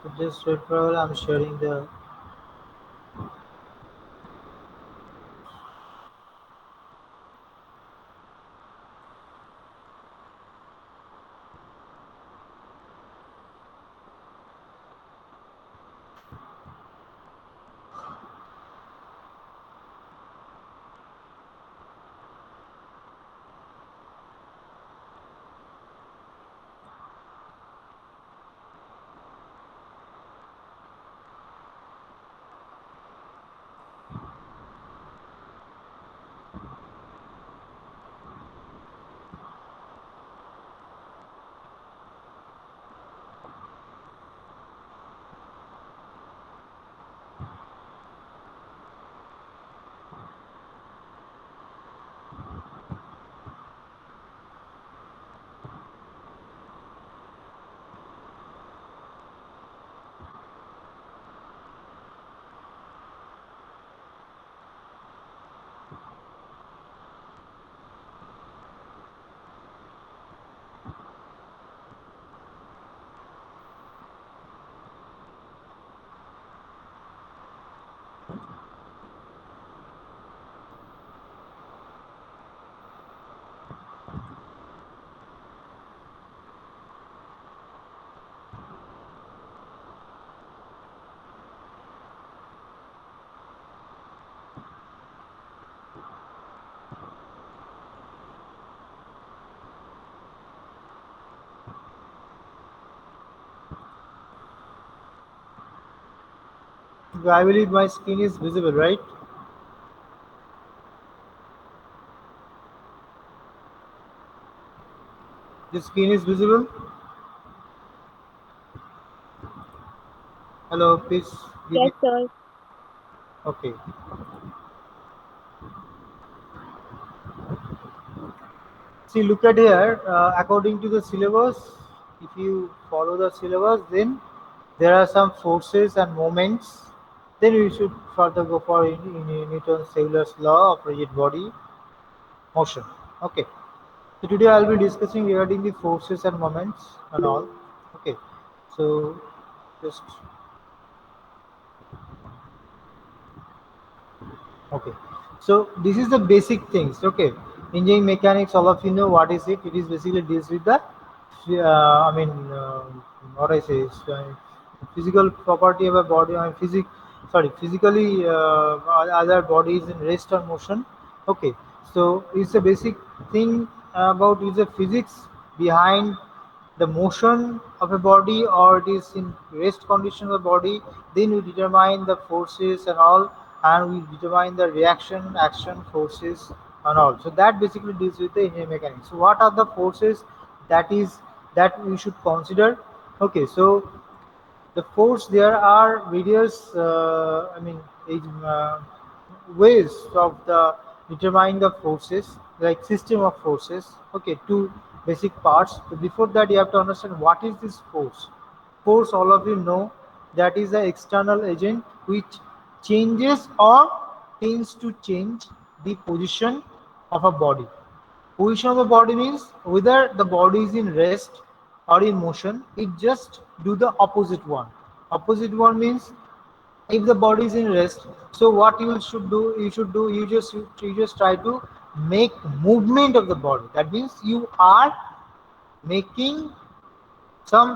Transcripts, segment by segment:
So just wait for a while. I'm sharing the. I believe my screen is visible, right? The screen is visible. Hello, please give Yes, me. sir. Okay. See, look at here. According to the syllabus, if you follow the syllabus, then there are some forces and moments. Then we should further go for in Newton's Taylor's law of rigid body motion. Okay. So today I'll be discussing regarding the forces and moments and all. Okay. So just okay. So this is the basic things. Okay. Engineering mechanics, all of you know what is it. It is basically deals with the, I mean, what I say is physical property of a body. I mean, physically, other bodies in rest or motion. Okay. So it's a basic thing about is the physics behind the motion of a body, or it is in rest condition of the body. Then we determine the forces and all, and we determine the reaction action forces and all. So that basically deals with the engineering mechanics. So what are the forces that is that we should consider? Okay, so the force, there are various ways of the determining the forces, like system of forces. Okay, two basic parts. But before that, you have to understand what is this force. Force, all of you know, that is the external agent which changes or tends to change the position of a body. Position of the body means whether the body is in rest or in motion, it just do the opposite one. Opposite one means if the body is in rest, so what you just try to make movement of the body. That means you are making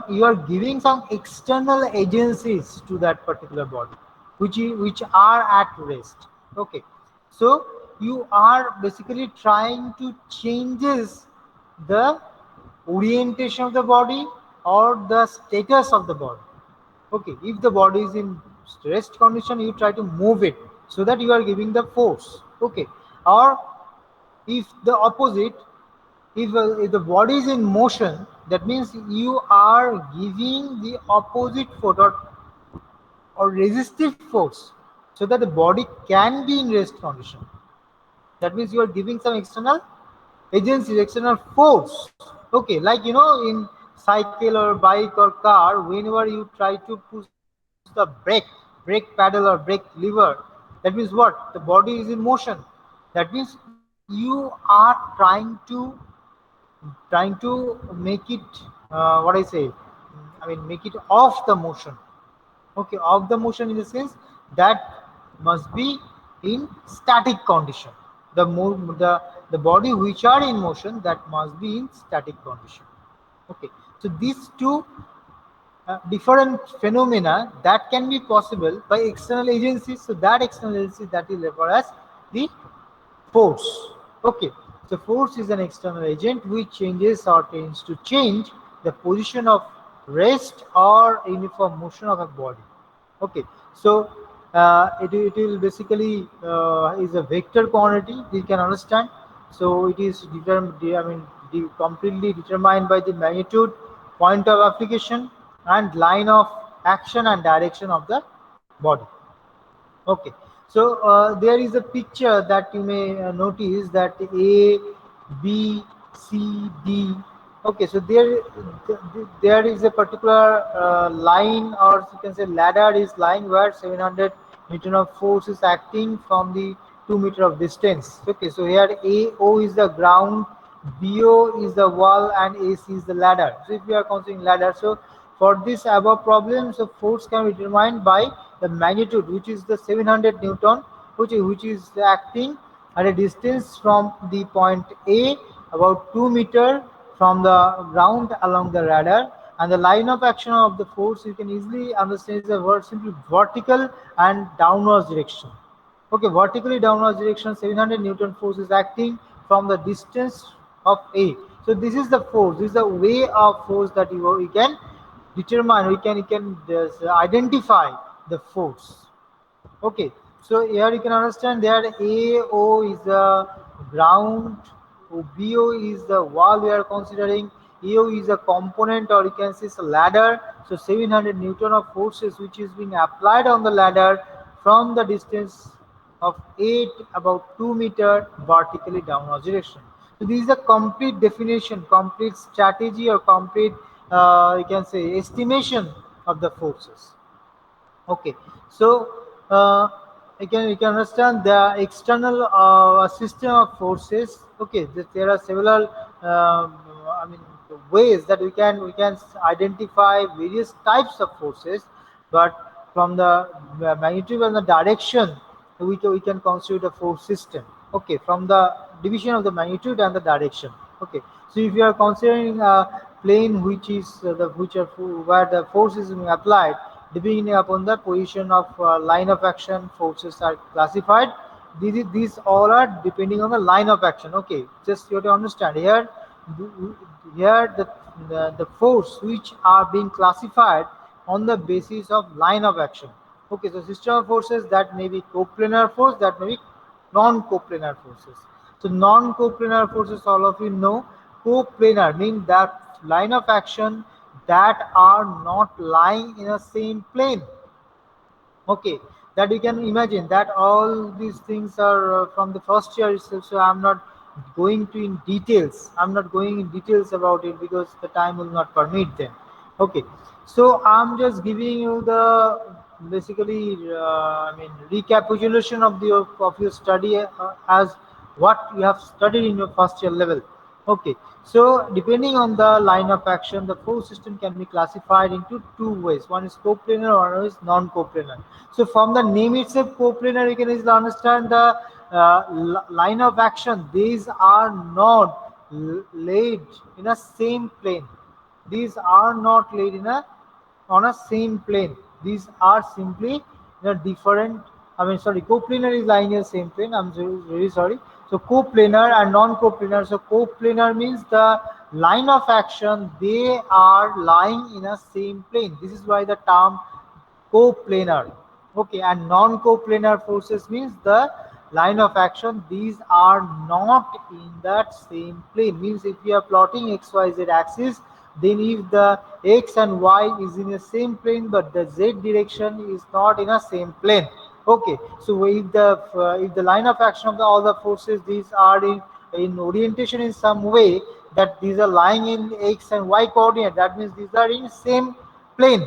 you are giving some external agencies to that particular body which are at rest. Okay, so you are basically trying to changes the orientation of the body or the status of the body. Okay, if the body is in rest condition, you try to move it so that you are giving the force. Okay, or if the opposite, if the body is in motion, that means you are giving the opposite force or resistive force so that the body can be in rest condition. That means you are giving some external agency, external force. Okay, like in cycle or bike or car, whenever you try to push the brake pedal or brake lever, that means what? The body is in motion. That means you are trying to make it, what I say, I mean, make it off the motion. Okay, of the motion in the sense that must be in static condition. The body which are in motion, that must be in static condition. Okay, so these two different phenomena that can be possible by external agencies. So that external agency, that is referred as the force. Okay, so force is an external agent which changes or tends to change the position of rest or uniform motion of a body. Okay, so it will basically is a vector quantity, we can understand. So it is determined, I mean, completely determined by the magnitude, point of application, and line of action and direction of the body. Okay, so there is a picture that you may notice that A, B, C, D. Okay, so there is a particular line, or you can say ladder is lying where 700 Newton of force is acting from the 2 meter of distance. Okay, so here AO is the ground, BO is the wall, and AC is the ladder. So if we are considering ladder, so for this above problem, so force can be determined by the magnitude, which is the 700 Newton, which is acting at a distance from the point A about 2 meter from the ground along the radar, and the line of action of the force you can easily understand is a word simply vertical and downwards direction. Okay, vertically downwards direction, 700 Newton force is acting from the distance of A. So this is the force. This is the way of force that we can determine. We can just identify the force. Okay, so here you can understand that AO is the ground, BO is the wall we are considering, EO is a component, or you can say it's a ladder. So 700 Newton of forces which is being applied on the ladder from the distance of 8 about 2 meter vertically downward direction. So this is a complete definition, complete strategy, or complete you can say estimation of the forces. Okay, so you can understand the external system of forces. Okay, there are several I mean ways that we can identify various types of forces, but from the magnitude and the direction we can consider the force system. Okay, from the division of the magnitude and the direction. Okay, so if you are considering a plane which is where the force is being applied, depending upon the position of line of action, forces are classified. These all are depending on the line of action. Okay, just you have to understand here. Here the force which are being classified on the basis of line of action. Okay, so system of forces that may be coplanar force, that may be non-coplanar forces. So non-coplanar forces, all of you know. Coplanar means that line of action that are not lying in a same plane. Okay, that you can imagine that all these things are from the first year itself, so I'm not going to in details. I'm not going in details about it because the time will not permit them. Okay, so I'm just giving you the basically I mean recapitulation of your study as what you have studied in your first year level. Okay, so depending on the line of action, the force system can be classified into two ways. One is coplanar, one is non-coplanar. So from the name itself, coplanar, you can easily understand the line of action. These are not laid in a same plane. These are not laid in a on a same plane. These are simply in a different. I mean, sorry, coplanar is lying in the same plane. I'm very sorry. So coplanar and non-coplanar. So coplanar means the line of action they are lying in a same plane. This is why the term coplanar. Okay, and non-coplanar forces means the line of action these are not in that same plane. Means if we are plotting XYZ axis, then if the x and y is in the same plane but the z direction is not in a same plane. Okay, so if the line of action of all the forces these are in orientation in some way, that these are lying in x and y coordinate, that means these are in same plane.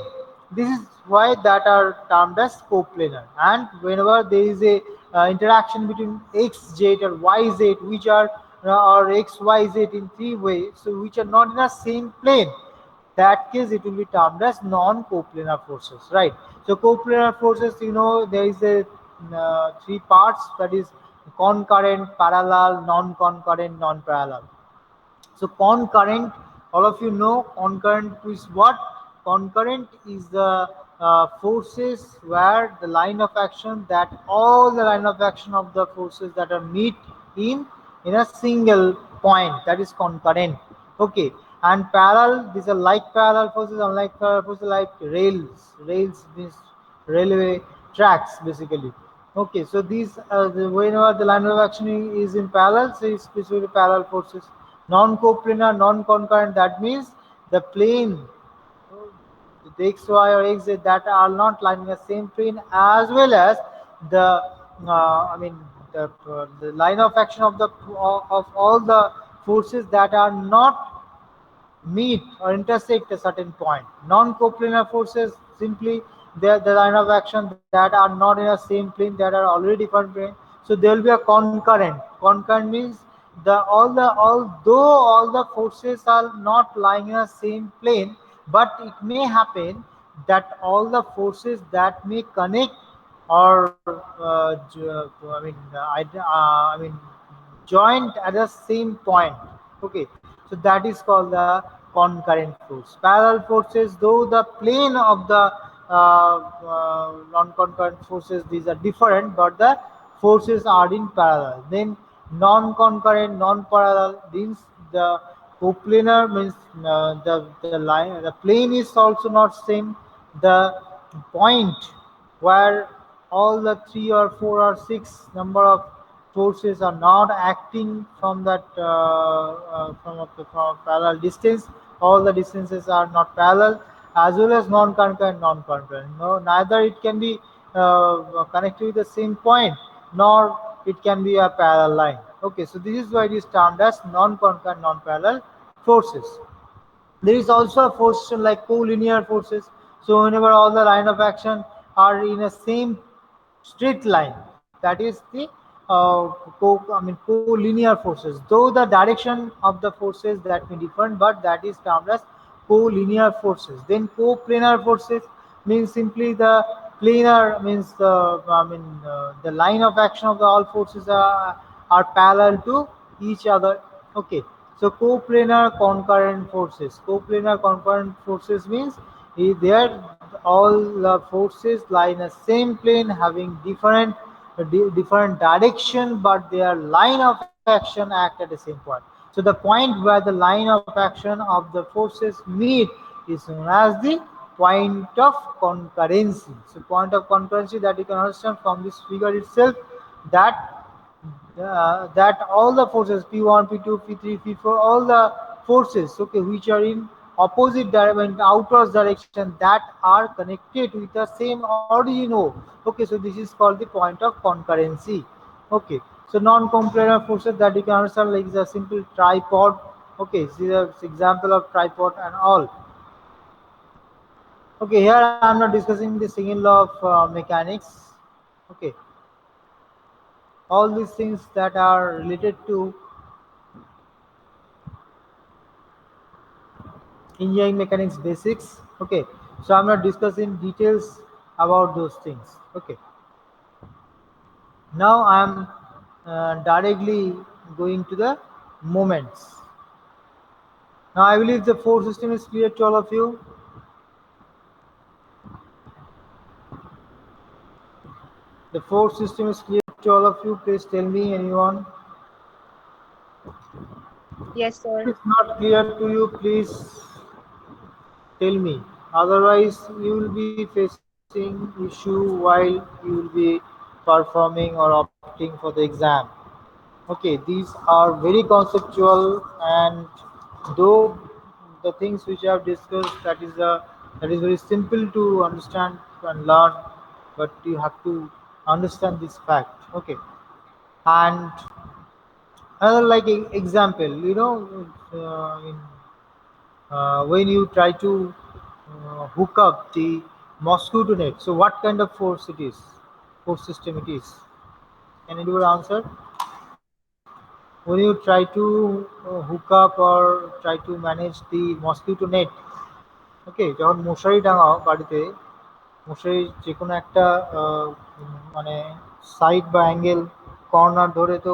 This is why that are termed as coplanar. And whenever there is a interaction between xz or yz, which are or xyz in three ways, so which are not in the same plane, that case it will be termed as non-coplanar forces, right? So coplanar forces, there is a three parts, that is concurrent, parallel, non-concurrent, non-parallel. So concurrent, all of you know concurrent is what? Concurrent is the forces where the line of action, that all the line of action of the forces that are meet in in a single point, that is concurrent. Okay, and parallel, these are like parallel forces, unlike parallel forces, like rails. Rails means railway tracks basically. Okay, so these whenever the line of action is in parallel, so it's basically parallel forces. Non-coplanar, non-concurrent, that means the plane, the xy or xz, that are not lying in the same plane, as well as the I mean the line of action of the of all the forces that are not meet or intersect a certain point. Non-coplanar forces, simply the line of action that are not in a same plane, that are already different plane. So there will be a concurrent. Concurrent means although all the forces are not lying in a same plane, but it may happen that all the forces that may connect or I mean joint at the same point. Okay, so that is called the concurrent force. Parallel forces, though the plane of the non-concurrent forces, these are different, but the forces are in parallel. Then non-concurrent, non-parallel means the coplanar means the line, the plane is also not same. The point where all the three or four or six number of forces are not acting from that from parallel distance. All the distances are not parallel, as well as non-concurrent, non-concurrent. No, neither it can be connected with the same point, nor it can be a parallel line. Okay, so this is why it is termed as non-concurrent, non-parallel forces. There is also a force system like collinear forces. So whenever all the line of action are in a same straight line, that is the collinear forces. Though the direction of the forces that may different, but that is termed as collinear forces. Then coplanar forces means simply the planar means the line of action of the all forces are parallel to each other. Okay, so coplanar concurrent forces. Coplanar concurrent forces means there all the forces lie in the same plane, having different direction, but their line of action act at the same point. So the point where the line of action of the forces meet is known as the point of concurrency. So point of concurrency, that you can understand from this figure itself, that that all the forces P1, P2, P3, P4, all the forces, okay, which are in opposite direction, outwards direction, that are connected with the same origin O. Okay, so this is called the point of concurrency. Okay, so non-coplanar forces, that you can understand like is a simple tripod. Okay, this is an example of tripod and all. Okay, here I am not discussing the second law of mechanics. Okay, all these things that are related to engineering mechanics basics. Okay, so I'm not discussing details about those things. Okay, now I'm directly going to the moments. Now I believe the force system is clear to all of you. The force system is clear to all of you. Please tell me, anyone. Yes, If sir. it's not clear to you, please tell me. Otherwise, you will be facing issue while you will be performing or opting for the exam. Okay, these are very conceptual, and though the things which I have discussed, that is very simple to understand and learn, but you have to understand this fact. Okay, and another like example, when you try to hook up the mosquito net. So what kind of force it is? Force system it is? Can anybody answer? When you try to hook up or try to manage the mosquito net, ওকে, যখন মশারি টাঙাও বাড়িতে, মশারির যে কোনো একটা মানে side বা angle corner ধরে তো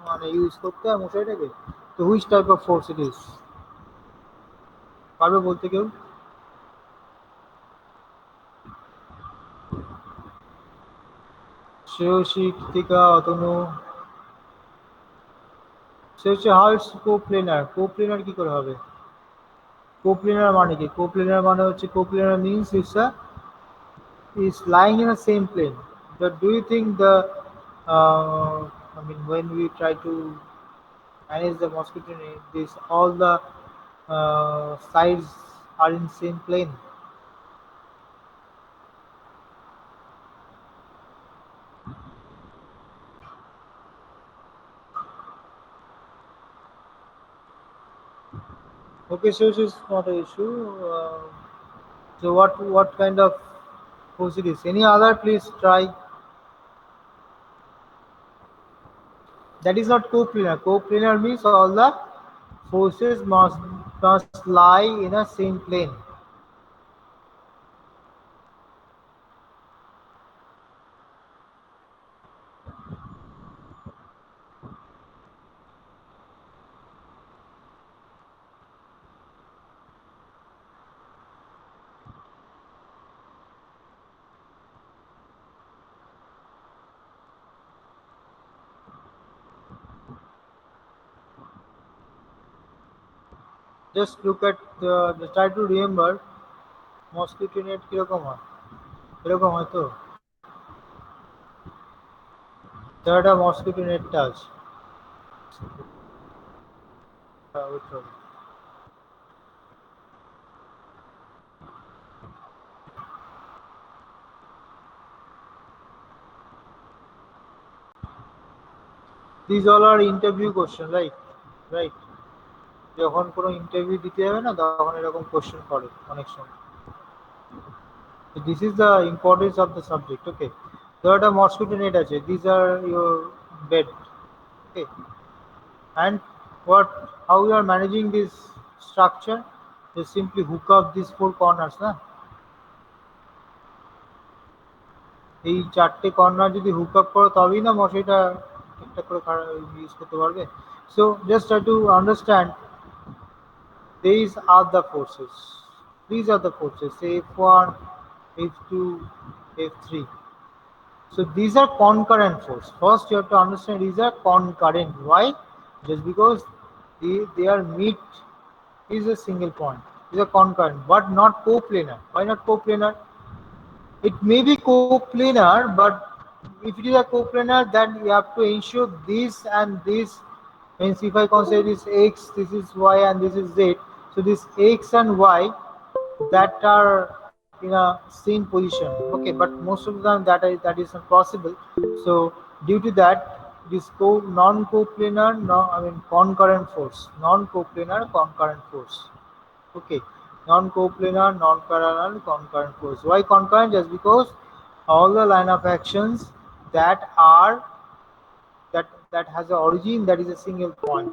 মানে ইউজ করতে হয় মশারিটাকে। তো which type of force it is? পারবে বলতে কেউ? শ্রেয়সী, কৃতিকা, অতনু? সে হচ্ছে হার্টস কোপ্লেনার। কোপ্লেনার কি করে হবে? কোপ্লেনার মানে কি? কোপ্লেনার মানে হচ্ছে, কোপ্লেনার means is lying in the same plane. But do you think I mean, when we try to manage the mosquito net, this all the sides are in same plane? Okay, so it's not an issue. So what kind of force it is? Any other? Please try. That is not coplanar. Coplanar means all the forces must lie in a same plane. Just look at try to remember mosquito net কিরকম হয়, এরকম হয় তো? একটা mosquito নেটটা আছে। wait for it. These all are interview question, right? Right. যখন কোনো ইন্টারভিউ দিতে যাবে না, তখন এরকম কোশ্চেন করে অনেক সময়। So this is the importance of the subject. Okay, ধরো একটা মসকিটো নেট আছে, these are your bed. Okay, and how you are managing this structure? You simply hook up these four corners না, এই চারটে corner যদি hook up করো তবেই না মশারিটা ঠিকঠাক করে ইউজ করতে পারবে। So just try to understand these are the forces. These are the forces. F1, F2, F3. So these are concurrent force. First, you have to understand these are concurrent. Why? Just because their meet is a single point. These are concurrent, but not coplanar. Why not coplanar? It may be coplanar, but if it is a coplanar, then you have to ensure this and this. Means if I consider this x, this is y, and this is z. So this x and y that are in a same position. Okay, but most of the time that is not possible. So due to that, this non-coplanar, no, I mean concurrent force, non-coplanar concurrent force. Okay, non-coplanar, non-parallel, concurrent force. Why concurrent? Just because all the line of actions that are that has a origin that is a single point.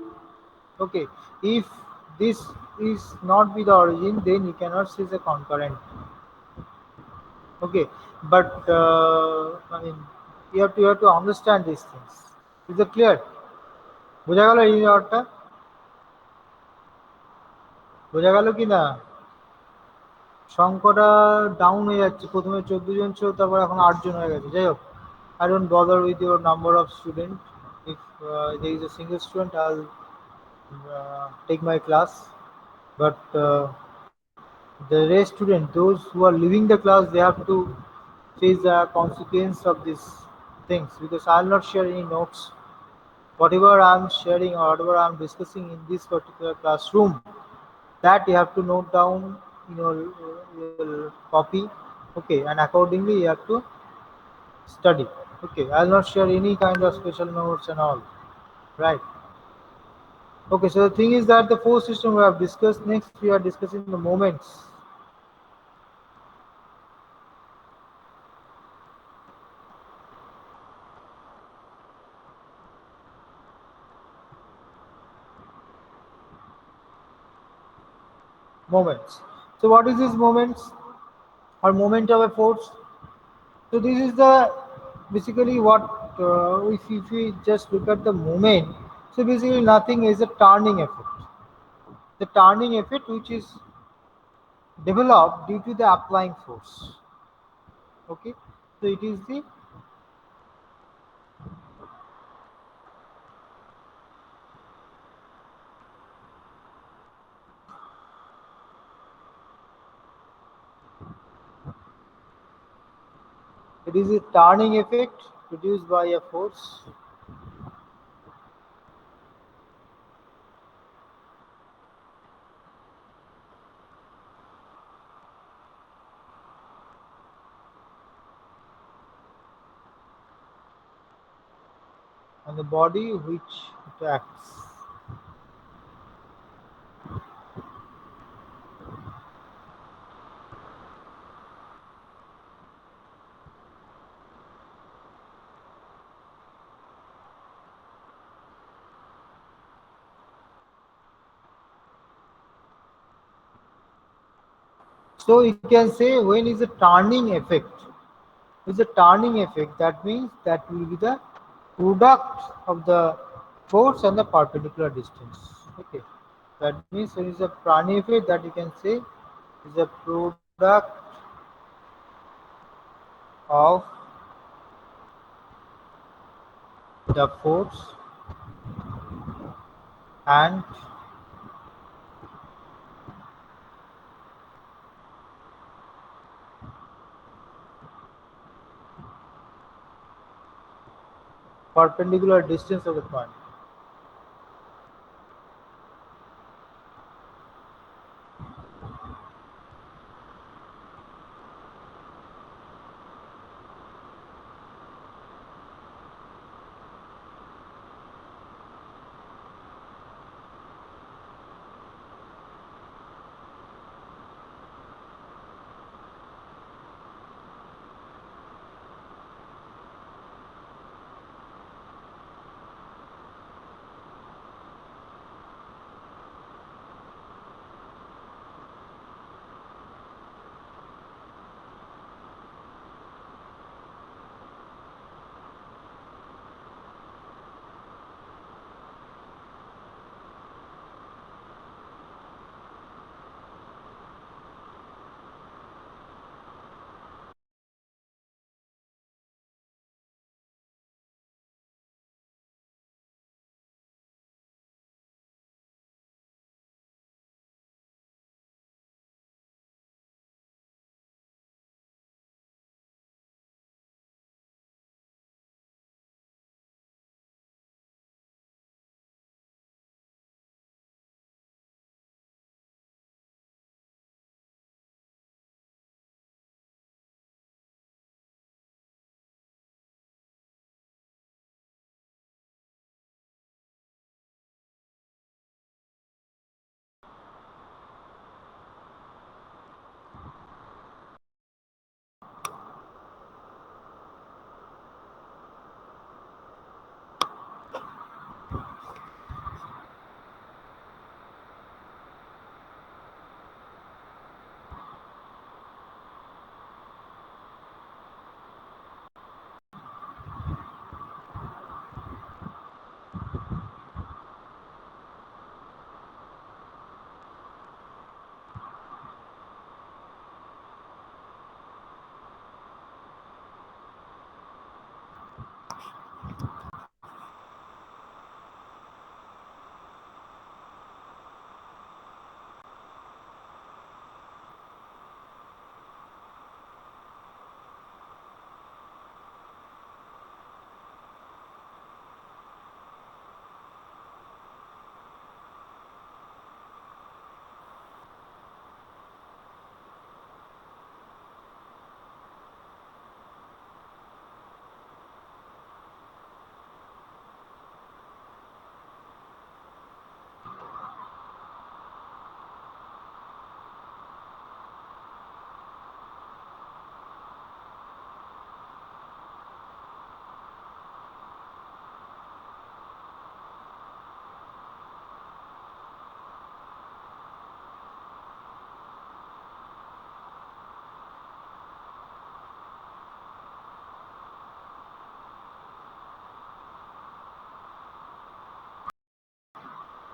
Okay, if this is not be the origin, then you cannot say the concurrent. Okay, but I mean, you have to understand these things. Is it clear? বোঝা গেল এই ব্যাপারটা? বোঝা গেল কি না? সংখ্যাটা down হয়ে যাচ্ছে, প্রথমে 14 জন ছিল, তারপর এখন 8 জন হয়ে গেছে। যাই হোক, I don't bother with your number of student. If there is a single student, I'll take my class. But the rest student, those who are leaving the class, they have to face the consequence of these things, because I'll not share any notes. Whatever I'm sharing or whatever I'm discussing in this particular classroom, that you have to note down in your copy. Okay, and accordingly you have to study. Okay, I'll not share any kind of special notes and all. Right. Okay, so the thing is that the four system we have discussed. Next we are discussing the moments. Moments. So what is this moments or moment of a force? So this is the basically what if we just look at the moment. So basically nothing is a turning effect. The turning effect which is developed due to the applying force. Okay, so it is a turning effect produced by a force, on the body which it acts. So you can say when is a turning effect. With a turning effect, that means that will be the product of the force and the perpendicular distance. Okay, that means when is a turning effect, that you can say is a product of the force and perpendicular distance of the point.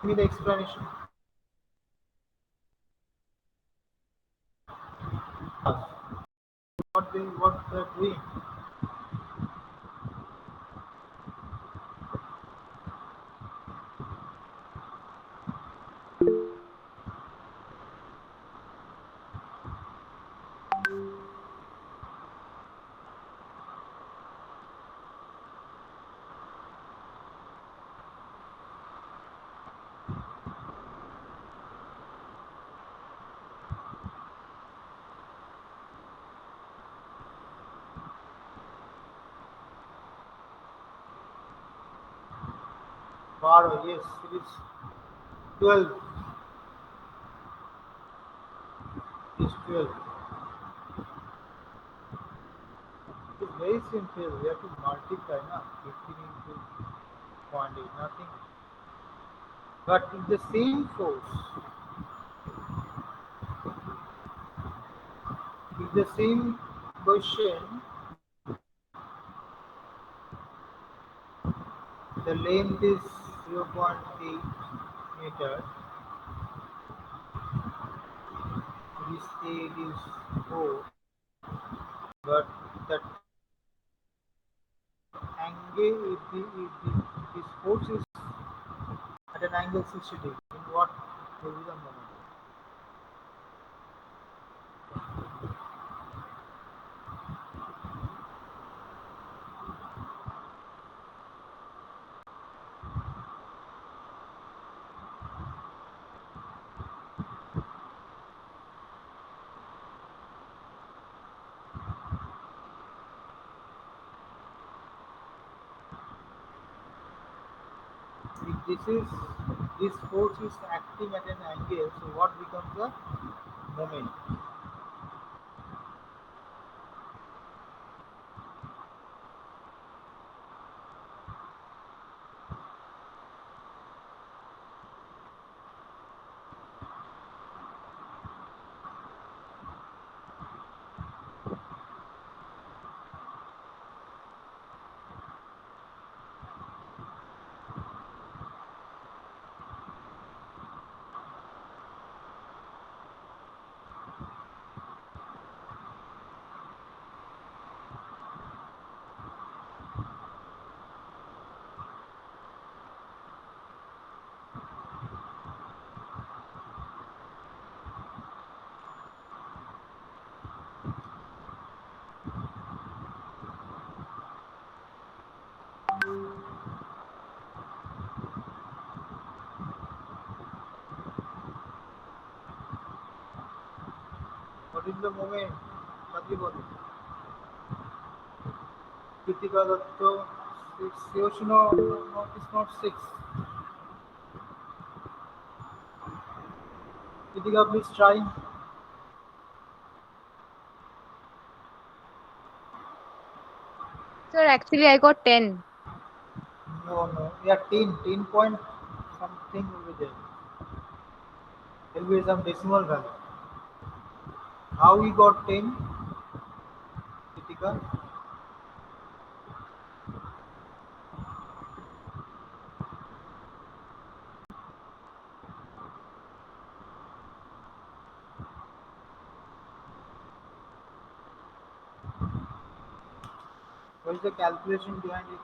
Give me the explanation. What they're doing. Bar, yes, it is 12. It is 12. It's very simple. We have to multiply, na? 15 into 0.8, nothing. But if the same force, if the same question, the length is 0.8 meter, it is A, it is O, but that angle, if this force is at an angle 60 degree, in what will be the moment? If this force is acting at an angle, so what becomes the moment? What is the moment? Sadly bolo. Kritika Datta, 6. Yoshino, no, it's not 6. Kritika, please try. Sir, actually, I got 10. No, no. Yeah, 10. 10 point something will be there. There will be some decimal value. How we got 10, Kritika? What is the calculation behind it?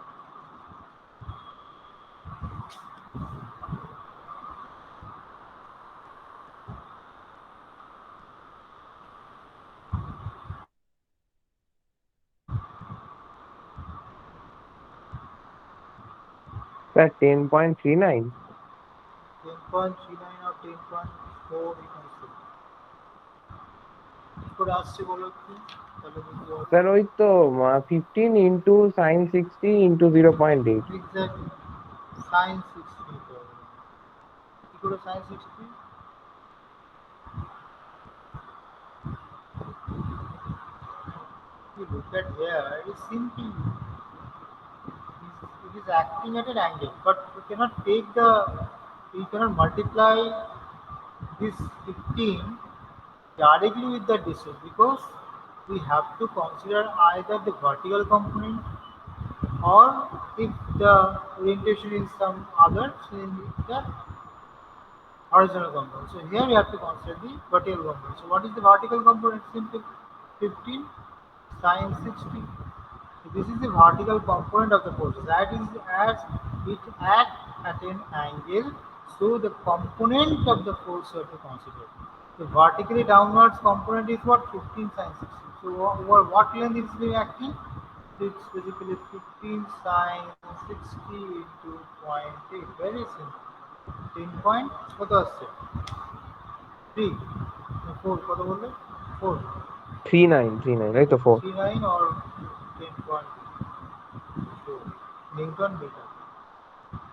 Sir, 10.39. 10.39 or 10.4 you can say. কি করে আসছে বলো একটু তাহলে বুঝতে পারবো। Sir, ওই তো 15 into sin 60 into 0.8. Exactly sign 60 নিতে হবে। কি করে sign 60? You look at here, it is simple. It is acting at an angle, but you cannot multiply this 15 directly with the distance because we have to consider either the vertical component or if the orientation is some other, so in the horizontal component. So here we have to consider the vertical component. So what is the vertical component? Simple, 15 sine 60. So this is the vertical component of the force. That is as it acts at an angle. So the component of the force you have to consider. The vertically downwards component is what? 15 sine 60. So over what length it is being acting? It's basically 15 sine 60 into point 0.8. Very simple. 10 point কত আসছে? 3 4 কত বললে? 4 3.9 right? The 4. 39 or 10.4 Newton meter.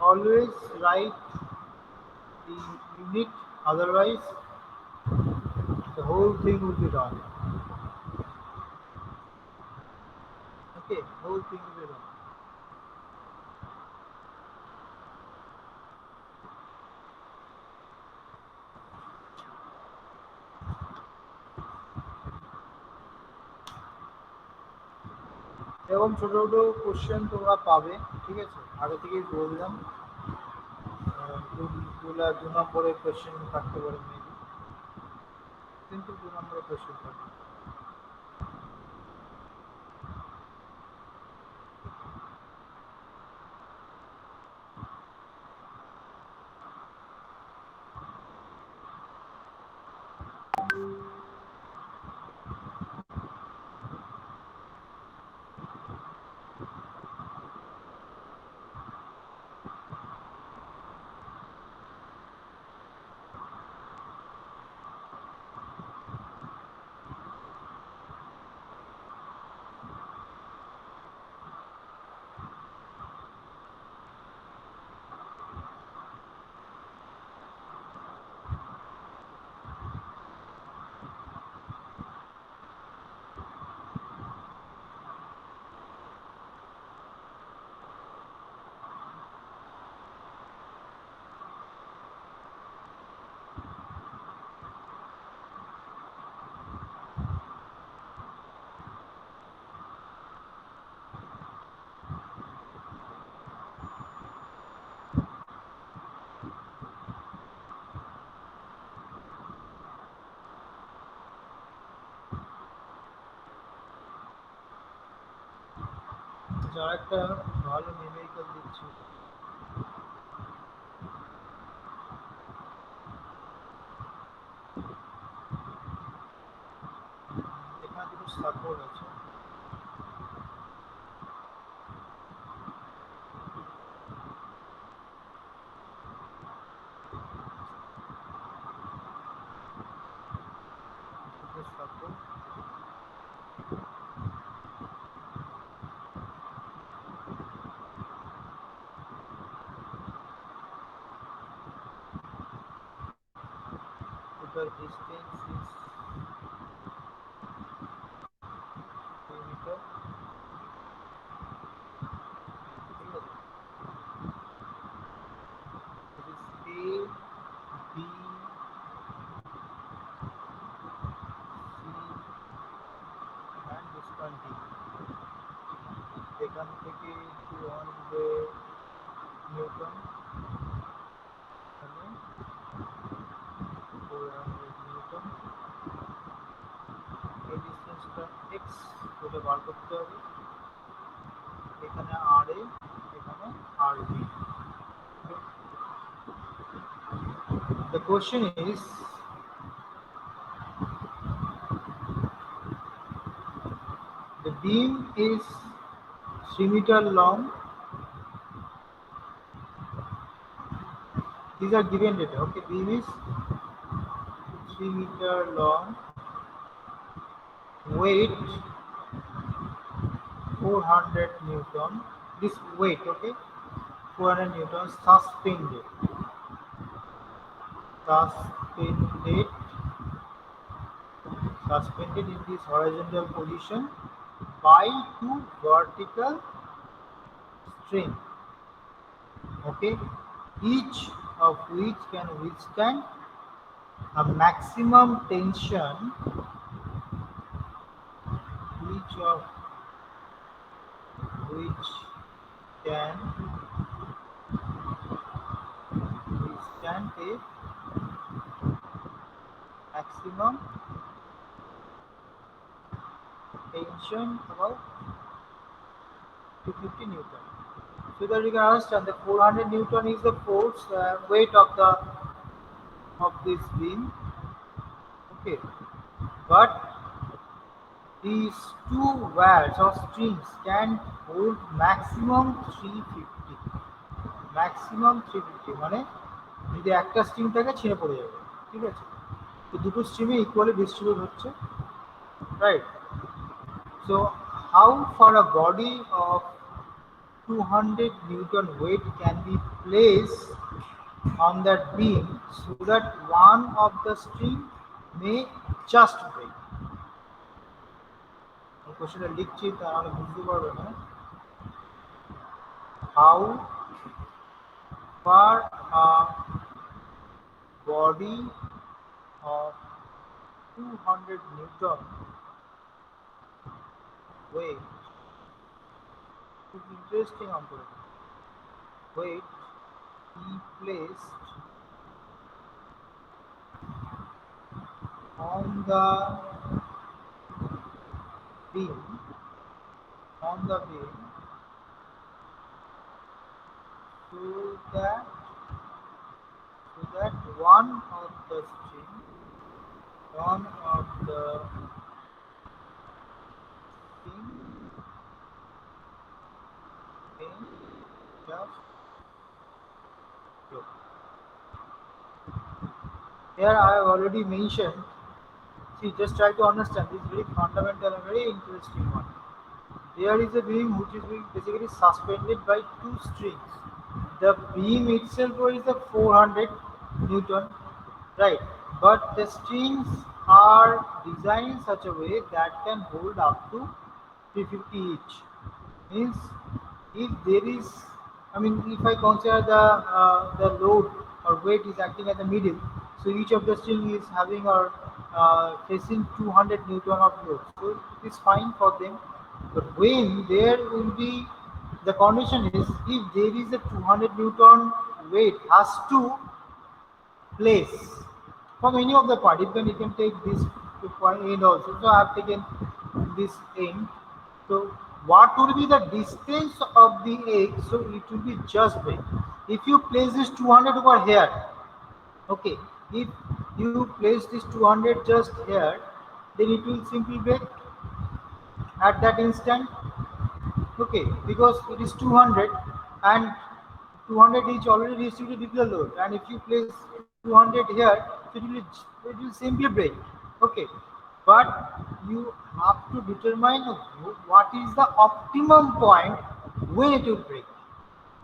Always write the unit, otherwise the whole thing will be wrong. Okay, whole thing will be wrong. এরকম ছোট ছোট question তোমরা পাবে, ঠিক আছে, আগে থেকেই বললাম। দু নম্বরের কোশ্চেন থাকতে পারে মেবি, কিন্তু 2 নম্বরের কোশ্চেন থাকবে। যারা একটা ভালো নিউমেরিক্যাল দিচ্ছি, এখানে দুটো সাপোর্ট আছে। দুটো সাপোর্ট, দুটার ডিস্টেন্স ইজ 2 মিটার, ঠিক আছে। It is A, B, C and this one D. এখান থেকে 200 নিউটন, এখানে 400 নিউটন। এই ডিস্টেন্সটা এক্স বলে বার করতে হবে। এখানে আর এ, এখানে আর B. The question is, the beam is 3 meter long. These are given data. Okay, beam is 3 meter long, weight 400 newton. This weight, okay, 400 newton, suspended, suspended in this horizontal position by 2 vertical string, okay, each of which can withstand a maximum tension, each of which can withstand a maximum tension about 250 Newton. So that you can understand that 400 Newton is the force weight of this beam. Okay, but these two wires or strings can hold maximum 350. Maximum 350 মানে যদি একটা string থাকে ছিঁড়ে পড়ে যাবে, ঠিক আছে? তো দুটো স্ট্রিমে ইকুয়ালি ডিস্ট্রিবিউট হচ্ছে, right? So how for a body of 200 Newton weight can be placed on that beam so that one of the string may just break. এই কোশ্চেনটা লিখছি তাহলে বুঝতে পারবে না। How far a body of 200 Newton weight, খুব interesting অঙ্ক, weight be placed on beam the beam so that one of the string one of the string may just flow. Here I have already mentioned. See, just try to understand this very fundamental and very interesting one. There is a beam which is being basically suspended by two strings. The beam itself is the 400 Newton, right? But the strings are designed in such a way that can hold up to 350 each. Means if there is, I mean, if I consider the load or weight is acting at the middle, so each of the string is having or facing 200 Newton of load, so it is fine for them. But when there will be, the condition is if there is a 200 Newton weight has to place from any of the part. You can take this to point end also. So I have taken this end. So what would be the distance of the egg? So it will be just break. If you place this 200 over here, okay. If you place this 200 just here, then it will simply break at that instant. Okay, because it is 200 and 200 is already distributed with the load, and if you place 200 here, so it will simply break. Okay, but you have to determine what is the optimum point when it will break.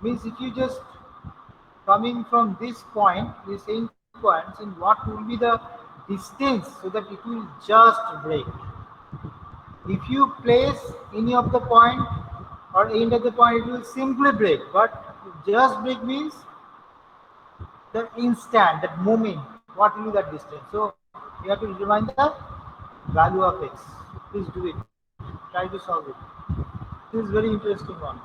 Means if you just coming from this point, this end point, and what will be the distance so that it will just break. If you place any of the point or end of the point, it will simply break. But just break means the instant, that moment, what will be that distance. So you have to determine the value of x. Please do it. Try to solve it. This is very interesting one.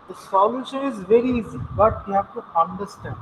The solution is very easy, but you have to understand.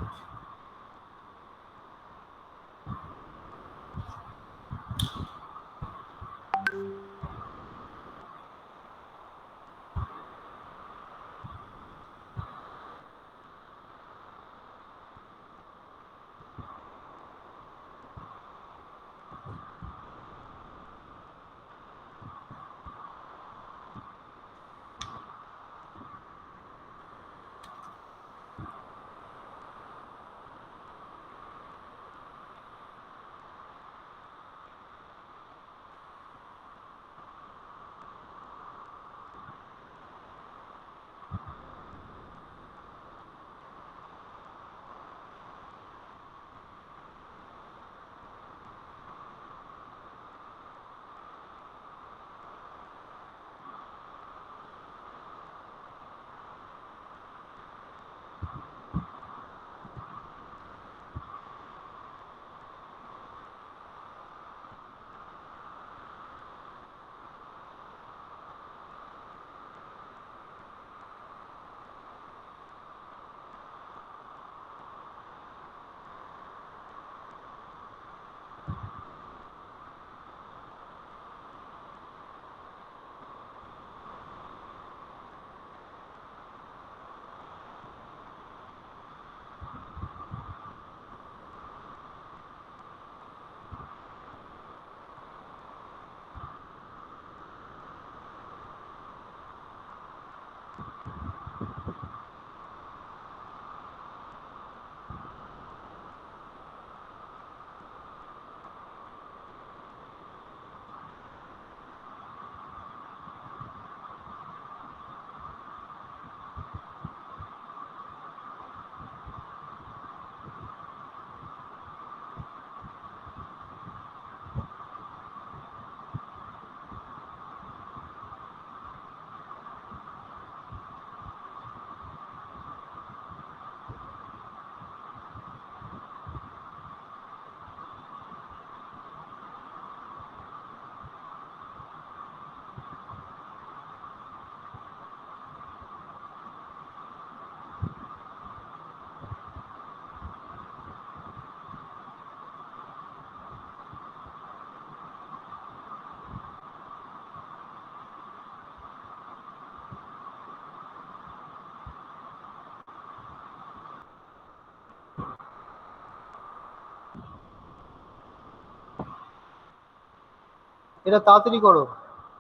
এটা তাড়াতাড়ি করো,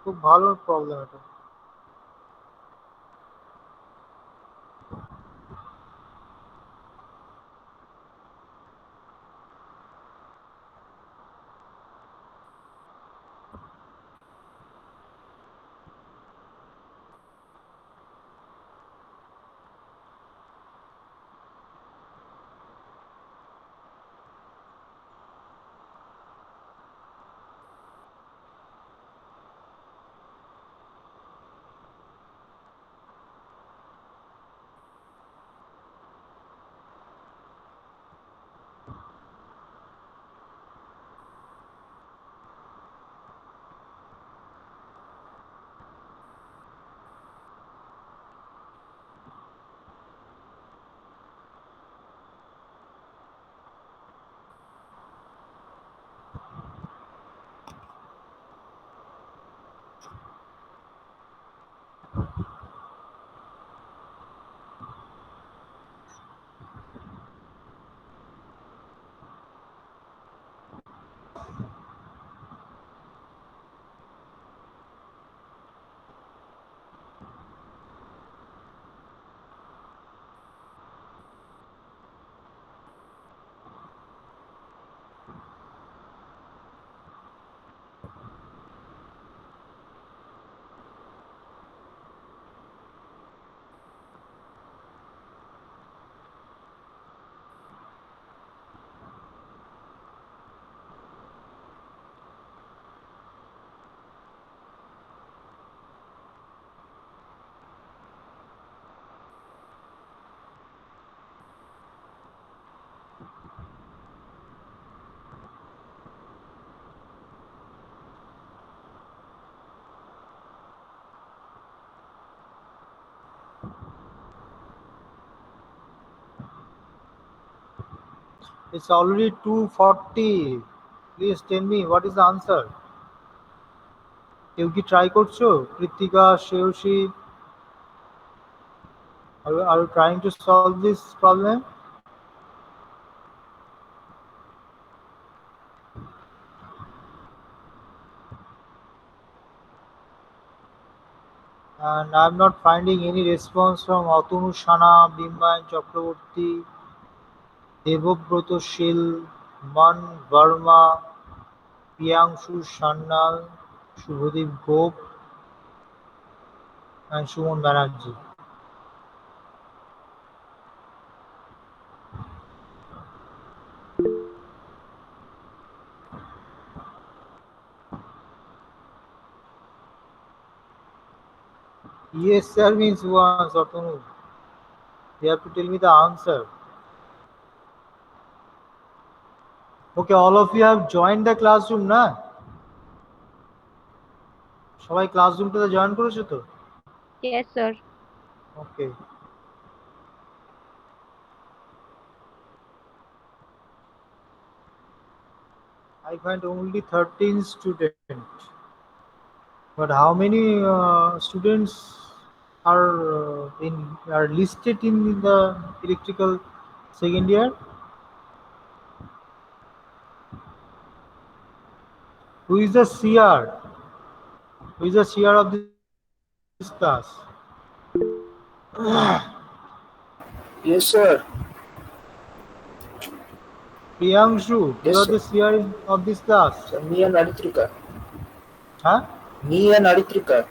খুব ভালো problem এটা। It's already 2:40. Please tell me what is the answer. কেউ কি try করছো? Krittika, Shreyasi, are you trying to solve this problem? And I'm not finding any response from Atunu Shana, Bimban Chakraborty, Devobroto Shil, Man Verma, Priyangshu Sannal, Shubhadeep Gop, and Shumon Banerjee. Yes, sir means once, Atunu. You have to tell me the answer. Okay, all of you have joined the classroom, না? সবাই ক্লাসরুমটাতে join করেছো তো? Yes, sir. Okay. I find only 13 students. But how many students are listed in the electrical second year? Who is the CR? Who is the CR of this class? Yes, sir. Priyangshu, you Yes, are sir. the CR of this class. So me and Aditrika. Huh? Me and Aditrika.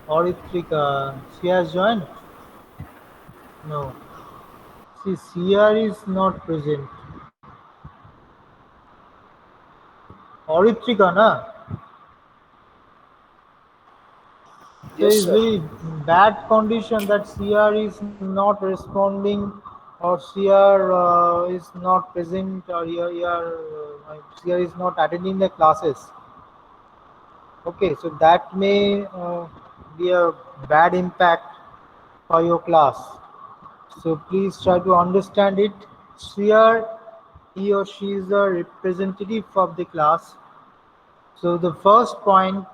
Oritrika, she has joined? No. See, CR is not present. Oritrika, na? So Yes, it's sir. very bad condition that CR is not responding or CR is not present or CR is not attending the classes. Okay, so that may be a bad impact for your class. So please try to understand it. Here, he or she is the representative of the class. So the first point,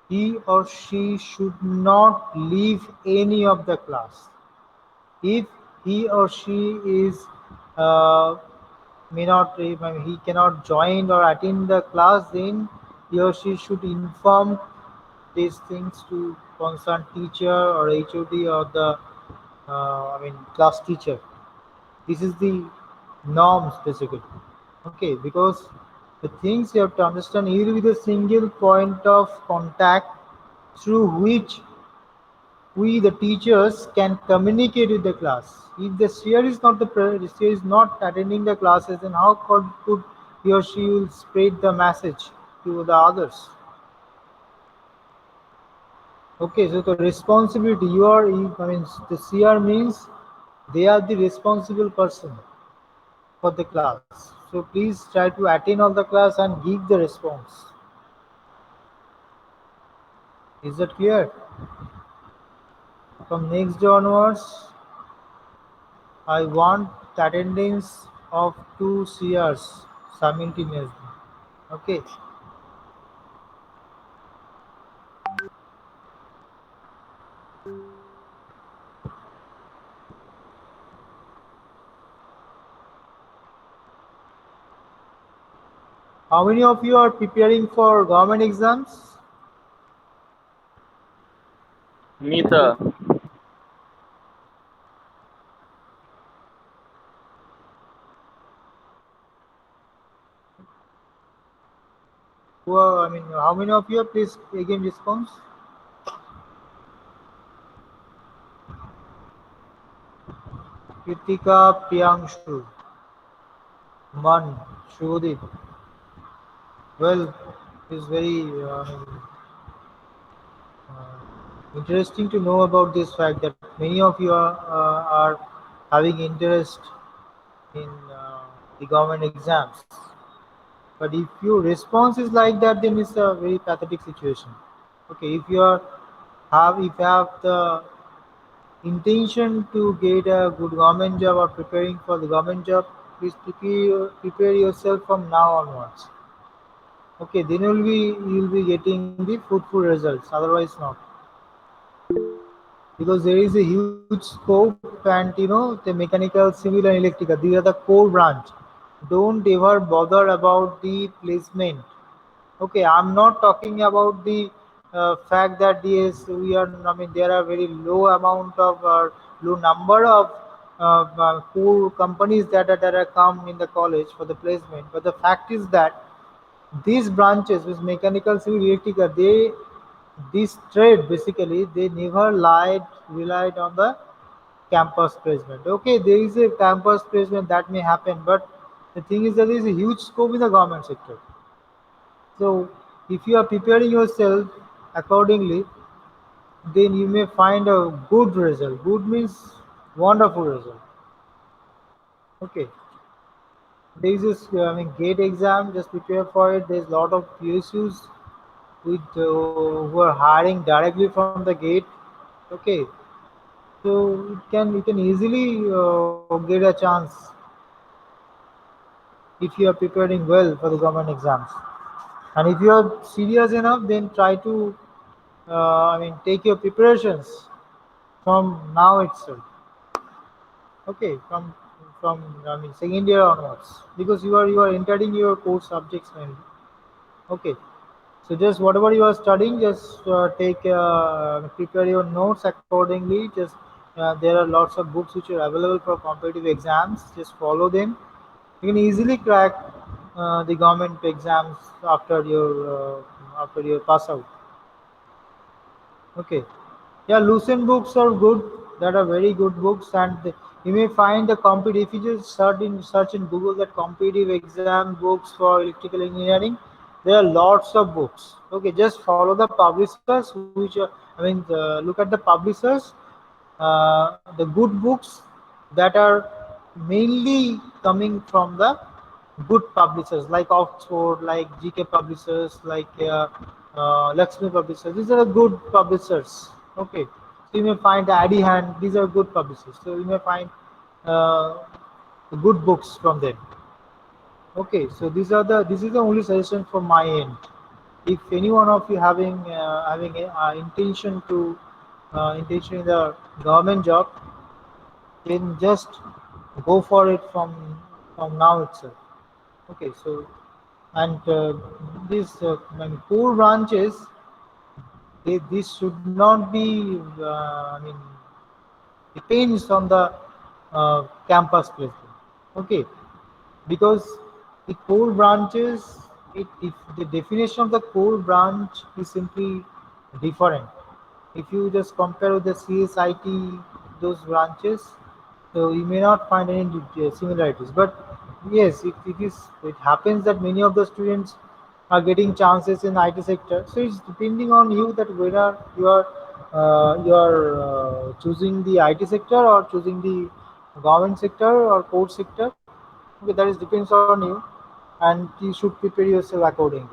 he or she should not leave any of the class. If he or she is uh, may not, I mean, he cannot join or attend the class, then he or she should inform these things to concerned teacher or HOD or the class teacher. This is the norms basically. Okay, because the things you have to understand, here will be the single point of contact through which we the teachers can communicate with the class. If the seer is not the seer is not attending the classes, then how could he or she will spread the message to the others? Okay, so the responsibility you are, I mean, the seer means they are the responsible person for the class. So please try to attend all the class and give the response. Is that clear? From next day onwards, I want the attendance of two seers simultaneously. Okay. How many of you are preparing for government exams? Me, sir. Who are, I mean, how many of you are please again response? Kritika, Priyangshu, Man, Shubhodip. Well, it's very interesting to know about this fact that many of you are having interest in the government exams. But if your response is like that, then it's a very pathetic situation. Okay, if you have the intention to get a good government job or preparing for the government job, please prepare yourself from now onwards. Okay, then you'll be getting the fruitful results. Otherwise, not, because there is a huge scope, and the mechanical, civil, and electrical. These are the core branch. Don't ever bother about the placement. Okay, I'm not talking about the fact that yes, we are. I mean, there are very low amount of low number of core companies that are come in the college for the placement. But the fact is that these branches, with mechanical, civil, electrical, this trade basically they never relied on the campus placement. Okay, there is a campus placement that may happen, but the thing is that there is a huge scope in the government sector. So if you are preparing yourself accordingly, then you may find a good result. Good means wonderful result. Okay. There is this, I mean, gate exam. Just prepare for it. There's a lot of PSUs with who are hiring directly from the gate. Okay, so you can easily get a chance if you are preparing well for the government exams. And if you are serious enough, then try to take your preparations from now itself. Okay, from second year onwards, because you are entering your core subjects mainly. Okay, So just whatever you are studying, just take prepare your notes accordingly. Just there are lots of books which are available for competitive exams. Just follow them. You can easily crack the government exams after your pass out. Okay. Yeah, Lucent books are good. That are very good books, and you may find the competitive. If you just search in Google that competitive exam books for electrical engineering, there are lots of books. Okay, just follow the publishers, look at the publishers, the good books that are mainly coming from the good publishers like Oxford, like GK publishers, like Lakshmi publishers. These are good publishers. Okay, so you may find Addy Hand. These are good publishers. So you may find uh, good books from them. Okay, so this is the only suggestion from my end. If any one of you having a, intention in the government job, then just go for it from now itself. Okay, so and these core branches, this should not be. Depends on the campus placement. Okay, because the core branches, if the definition of the core branch is simply different. If you just compare with the CSIT, those branches, so you may not find any similarities. But yes, it happens that many of the students are getting chances in IT sector. So it's depending on you that whether you are choosing the IT sector or choosing the government sector or core sector. Okay, that is depends on you, and you should prepare yourself accordingly.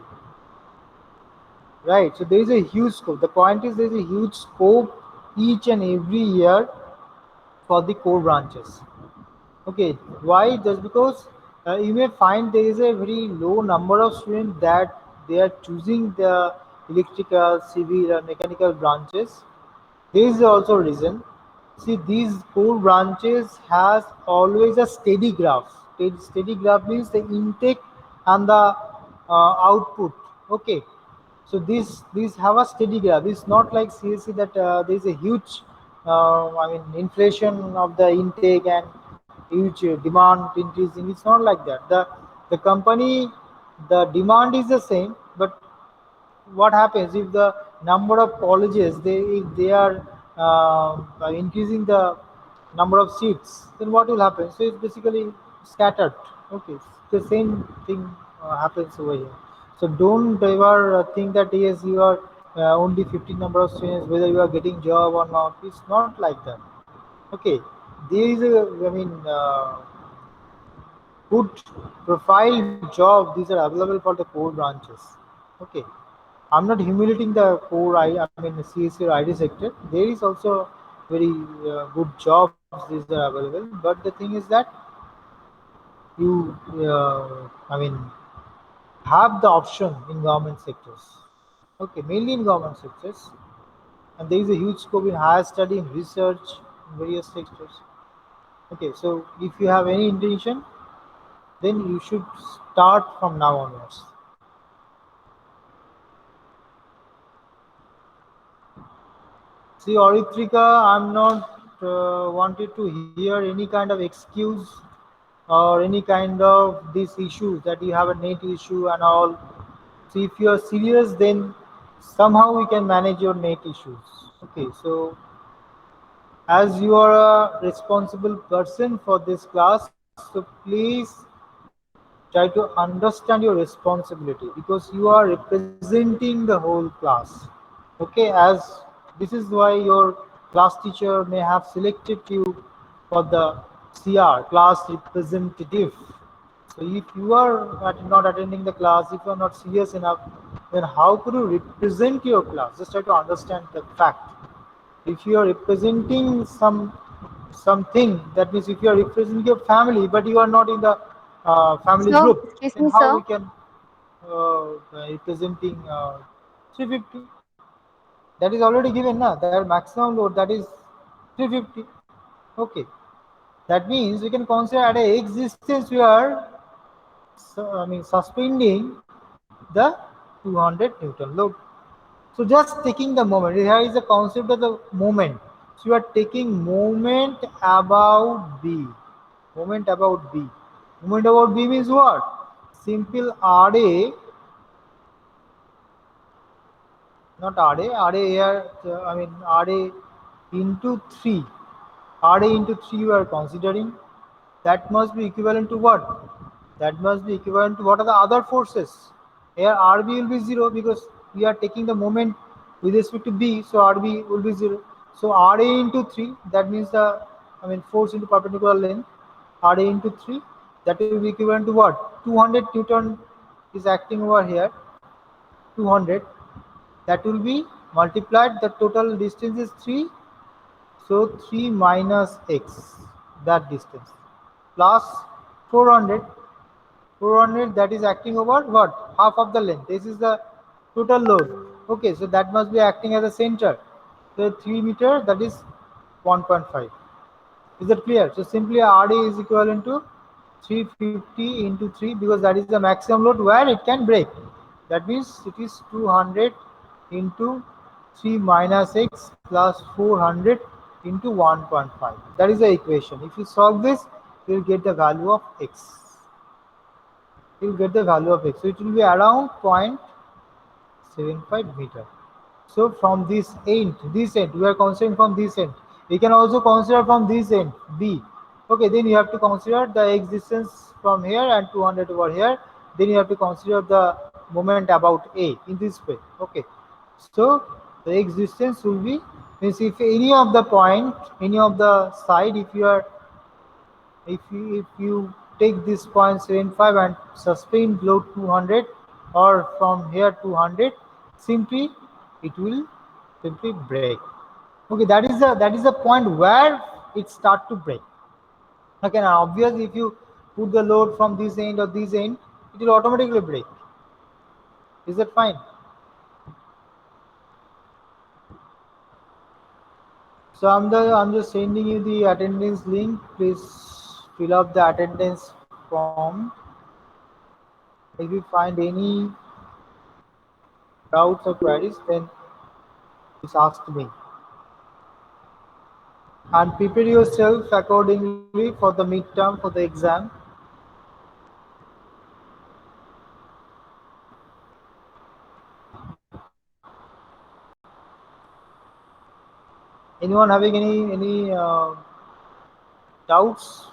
Right. So there is a huge scope. The point is there is a huge scope each and every year for the core branches. Okay. Why? Just because you may find there is a very low number of students that they are choosing the electrical, civil, or mechanical branches. There is also a reason. See, these core branches has always a steady graph. Steady graph means the intake and the output. Okay, so these have a steady graph. It's not like CSC that there is a huge, inflation of the intake and huge demand increasing. It's not like that. The company, the demand is the same, but what happens if the number of colleges they are increasing the number of seats, then what will happen? So it's basically scattered. Okay, the same thing happens over here. So don't ever think that yes, you are only 15 number of students, whether you are getting job or not. It's not like that. Okay, there is a good profile job. These are available for the core branches. Okay, I'm not humiliating the core. I mean the CSC or ID sector. There is also very good jobs. These are available. But the thing is that you, have the option in government sectors. Okay, mainly in government sectors, and there is a huge scope in higher study, in research, in various sectors. Okay, so if you have any intention, then you should start from now onwards. See, Oritrika, I'm not wanted to hear any kind of excuse or any kind of these issues that you have a net issue and all. So if you are serious, then somehow we can manage your net issues. Okay, so as you are a responsible person for this class, so please try to understand your responsibility because you are representing the whole class. Okay, as this is why your class teacher may have selected you for the CR, class representative. So if you are not attending the class, if you are not serious enough, then how could you represent your class? Just try to understand the fact. If you are representing something, that means if you are representing your family but you are not in the family Sir, group, excuse then me, how sir. we can representing 350? That is already given na, their maximum load, that is 350. Okay, that means we can consider at a existence we are suspending the 200 Newton load. So just taking the moment, here is the concept of the moment. So you are taking moment about B. Moment about B. Moment about B means what? Simple RA, not RA, RA here, I mean RA into 3. RA into 3 you are considering. That must be equivalent to what? That must be equivalent to what are the other forces? Here RB will be 0 because we are taking the moment with respect to B, so RB will be 0. So RA into 3, that means the, I mean, force into perpendicular length, RA into 3, that will be equivalent to what? 200 Newton is acting over here, 200. That will be multiplied, the total distance is 3, so 3 minus x, that distance, plus 400. 400 that is acting over what? Half of the length. This is the total load. Okay, so that must be acting as a center. So 3 meter, that is 1.5. Is that clear? So simply RA is equivalent to 350 into 3 because that is the maximum load where it can break. That means it is 200 into 3 minus x plus 400 into 1.5. That is the equation. If you solve this, you will get the value of x. You will get the value of x. So it will be around 0.75 meter. So from this end, we are considering from this end. We can also consider from this end, B. Okay, then you have to consider the x distance from here and 200 over here. Then you have to consider the moment about A in this way. Okay, so the x distance will be, means if any of the point, any of the side, if you take this 0.75 and sustained load 200 or from here 200, simply it will simply break. Okay, that is the point where it start to break. Okay, now obviously if you put the load from this end or this end, it will automatically break. Is that fine? So I'm just sending you the attendance link. Please fill up the attendance form. If you find any doubts or queries, then please ask me. And prepare yourself accordingly for the midterm, for the exam. Anyone having any doubts?